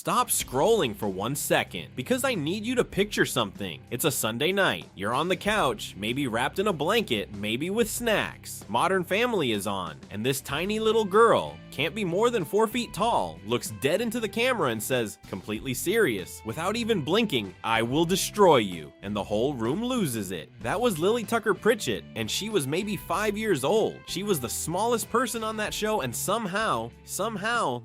Stop scrolling for 1 second, because I need you to picture something. It's a Sunday night. You're on the couch, maybe wrapped in a blanket, maybe with snacks. Modern Family is on, and this tiny little girl, can't be more than 4 feet tall, looks dead into the camera and says, completely serious, without even blinking, "I will destroy you," and the whole room loses it. That was Lily Tucker Pritchett, and she was maybe 5 years old. She was the smallest person on that show, and somehow,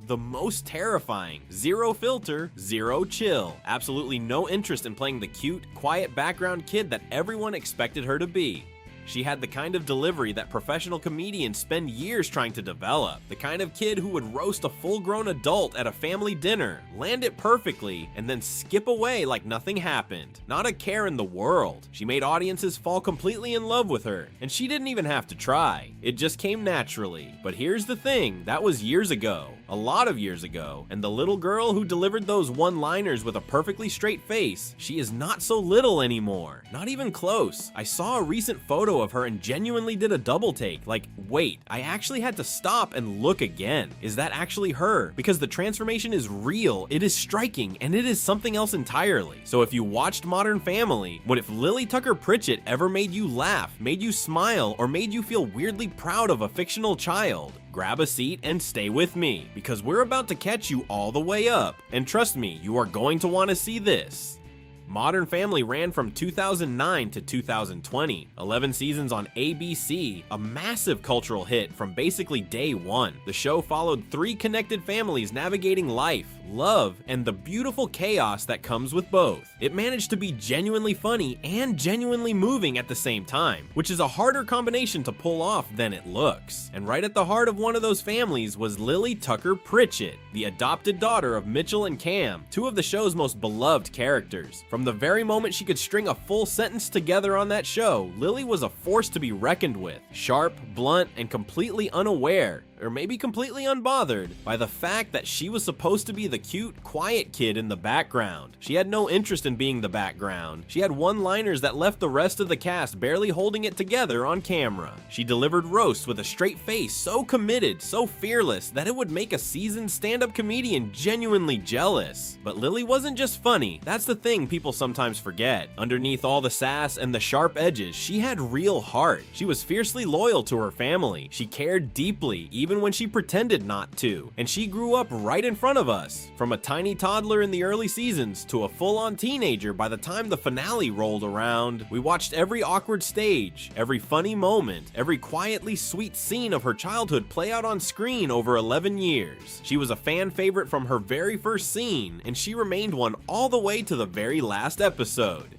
the most terrifying. Zero filter, zero chill. Absolutely no interest in playing the cute, quiet background kid that everyone expected her to be. She had the kind of delivery that professional comedians spend years trying to develop. The kind of kid who would roast a full-grown adult at a family dinner, land it perfectly, and then skip away like nothing happened. Not a care in the world. She made audiences fall completely in love with her, and she didn't even have to try. It just came naturally. But here's the thing, that was years ago. A lot of years ago, and the little girl who delivered those one-liners with a perfectly straight face, she is not so little anymore. Not even close. I saw a recent photo of her and genuinely did a double take. Like, wait, I actually had to stop and look again. Is that actually her? Because the transformation is real, it is striking, and it is something else entirely. So if you watched Modern Family, what if Lily Tucker Pritchett ever made you laugh, made you smile, or made you feel weirdly proud of a fictional child? Grab a seat and stay with me, because we're about to catch you all the way up. And trust me, you are going to want to see this. Modern Family ran from 2009 to 2020, 11 seasons on ABC, a massive cultural hit from basically day one. The show followed 3 connected families navigating life, love, and the beautiful chaos that comes with both. It managed to be genuinely funny and genuinely moving at the same time, which is a harder combination to pull off than it looks. And right at the heart of one of those families was Lily Tucker Pritchett, the adopted daughter of Mitchell and Cam, 2 of the show's most beloved characters. From the very moment she could string a full sentence together on that show, Lily was a force to be reckoned with. Sharp, blunt, and completely unaware, or maybe completely unbothered, by the fact that she was supposed to be the cute, quiet kid in the background. She had no interest in being the background. She had one-liners that left the rest of the cast barely holding it together on camera. She delivered roasts with a straight face, so committed, so fearless, that it would make a seasoned stand-up comedian genuinely jealous. But Lily wasn't just funny. That's the thing people sometimes forget. Underneath all the sass and the sharp edges, she had real heart. She was fiercely loyal to her family. She cared deeply, even when she pretended not to. And she grew up right in front of us. From a tiny toddler in the early seasons to a full-on teenager by the time the finale rolled around. We watched every awkward stage, every funny moment, every quietly sweet scene of her childhood play out on screen over 11 years. She was a fan favorite from her very first scene, and she remained one all the way to the very last episode.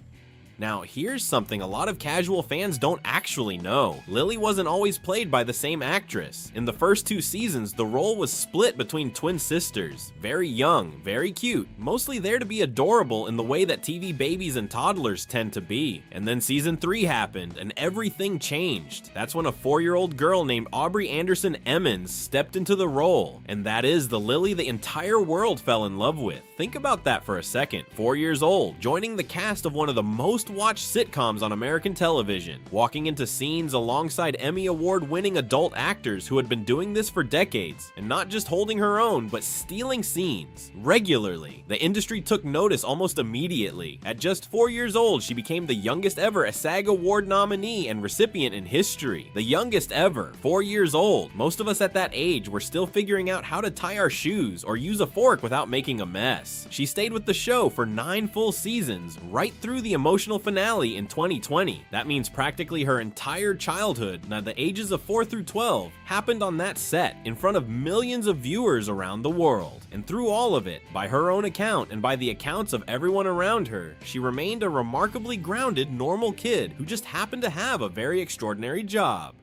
Now, here's something a lot of casual fans don't actually know. Lily wasn't always played by the same actress. In the first 2 seasons, the role was split between twin sisters. Very young, very cute, mostly there to be adorable in the way that TV babies and toddlers tend to be. And then season 3 happened, and everything changed. That's when a 4-year-old girl named Aubrey Anderson-Emmons stepped into the role. And that is the Lily the entire world fell in love with. Think about that for a second. 4 years old, joining the cast of one of the most watched sitcoms on American television, walking into scenes alongside Emmy Award-winning adult actors who had been doing this for decades, and not just holding her own, but stealing scenes regularly. The industry took notice almost immediately. At just 4 years old, she became the youngest ever SAG Award nominee and recipient in history. The youngest ever, 4 years old. Most of us at that age were still figuring out how to tie our shoes or use a fork without making a mess. She stayed with the show for 9 full seasons, right through the emotional finale in 2020. That means practically her entire childhood, now the ages of 4 through 12, happened on that set in front of millions of viewers around the world. And through all of it, by her own account and by the accounts of everyone around her, she remained a remarkably grounded, normal kid who just happened to have a very extraordinary job.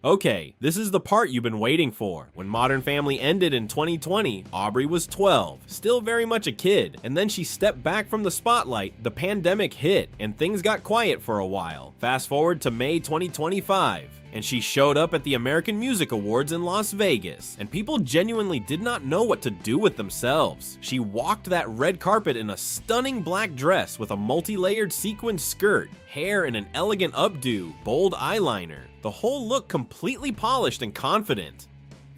Okay, this is the part you've been waiting for. When Modern Family ended in 2020, Aubrey was 12, still very much a kid, and then she stepped back from the spotlight, the pandemic hit, and things got quiet for a while. Fast forward to May 2025. And she showed up at the American Music Awards in Las Vegas, and people genuinely did not know what to do with themselves. She walked that red carpet in a stunning black dress with a multi-layered sequined skirt, hair in an elegant updo, bold eyeliner, the whole look completely polished and confident.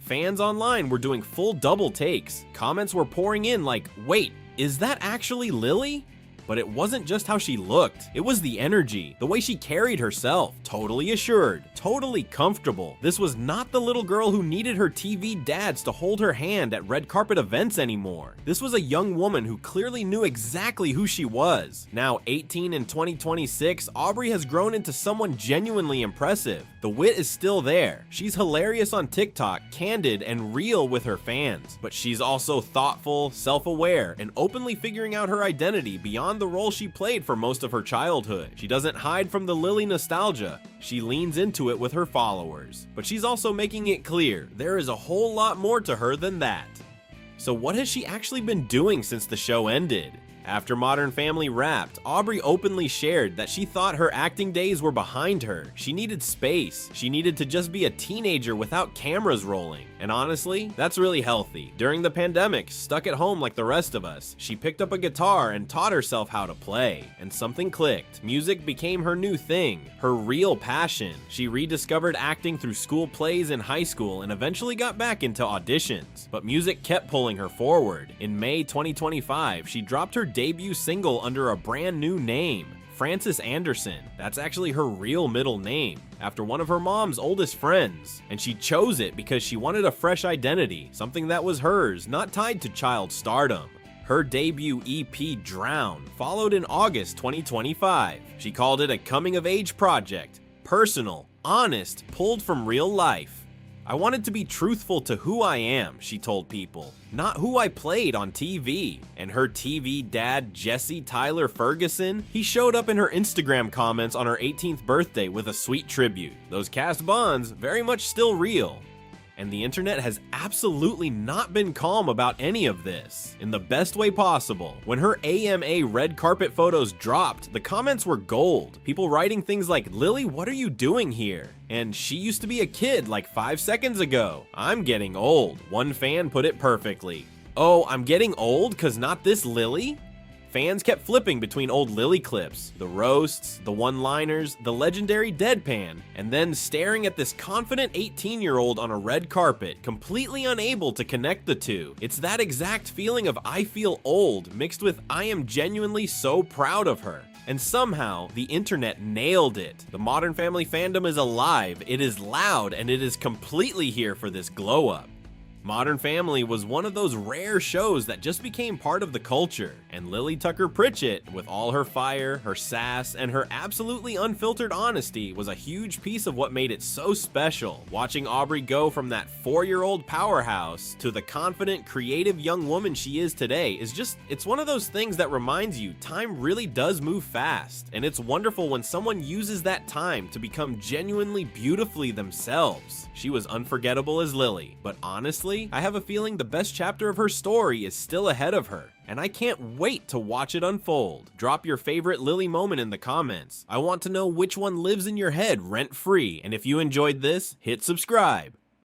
Fans online were doing full double takes. Comments were pouring in like, wait, is that actually Lily? But it wasn't just how she looked, it was the energy, the way she carried herself, totally assured, totally comfortable. This was not the little girl who needed her TV dads to hold her hand at red carpet events anymore. This was a young woman who clearly knew exactly who she was. Now 18 in 2026, Aubrey has grown into someone genuinely impressive. The wit is still there. She's hilarious on TikTok, candid and real with her fans. But she's also thoughtful, self-aware, and openly figuring out her identity beyond the role she played for most of her childhood. She doesn't hide from the Lily nostalgia, she leans into it with her followers. But she's also making it clear, there is a whole lot more to her than that. So what has she actually been doing since the show ended? After Modern Family wrapped, Aubrey openly shared that she thought her acting days were behind her. She needed space. She needed to just be a teenager without cameras rolling. And honestly, that's really healthy. During the pandemic, stuck at home like the rest of us, she picked up a guitar and taught herself how to play. And something clicked. Music became her new thing, her real passion. She rediscovered acting through school plays in high school and eventually got back into auditions. But music kept pulling her forward. In May 2025, she dropped her debut single under a brand new name, Frances Anderson. That's actually her real middle name, after one of her mom's oldest friends. And she chose it because she wanted a fresh identity, something that was hers, not tied to child stardom. Her debut EP, Drown, followed in August 2025. She called it a coming-of-age project, personal, honest, pulled from real life. I wanted to be truthful to who I am, she told people, not who I played on TV. And her TV dad, Jesse Tyler Ferguson, he showed up in her Instagram comments on her 18th birthday with a sweet tribute. Those cast bonds very much still real. And the internet has absolutely not been calm about any of this, in the best way possible. When her AMA red carpet photos dropped, the comments were gold. People writing things like, Lily, what are you doing here? And she used to be a kid like 5 seconds ago. I'm getting old. One fan put it perfectly. Oh, I'm getting old 'cause not this Lily? Fans kept flipping between old Lily clips, the roasts, the one-liners, the legendary deadpan, and then staring at this confident 18-year-old on a red carpet, completely unable to connect the two. It's that exact feeling of I feel old mixed with I am genuinely so proud of her. And somehow, the internet nailed it. The Modern Family fandom is alive, it is loud, and it is completely here for this glow-up. Modern Family was one of those rare shows that just became part of the culture, and Lily Tucker Pritchett, with all her fire, her sass, and her absolutely unfiltered honesty, was a huge piece of what made it so special. Watching Aubrey go from that 4-year-old powerhouse to the confident, creative young woman she is today is it's one of those things that reminds you time really does move fast, and it's wonderful when someone uses that time to become genuinely beautifully themselves. She was unforgettable as Lily, but honestly, I have a feeling the best chapter of her story is still ahead of her, and I can't wait to watch it unfold. Drop your favorite Lily moment in the comments. I want to know which one lives in your head rent-free, and if you enjoyed this, hit subscribe.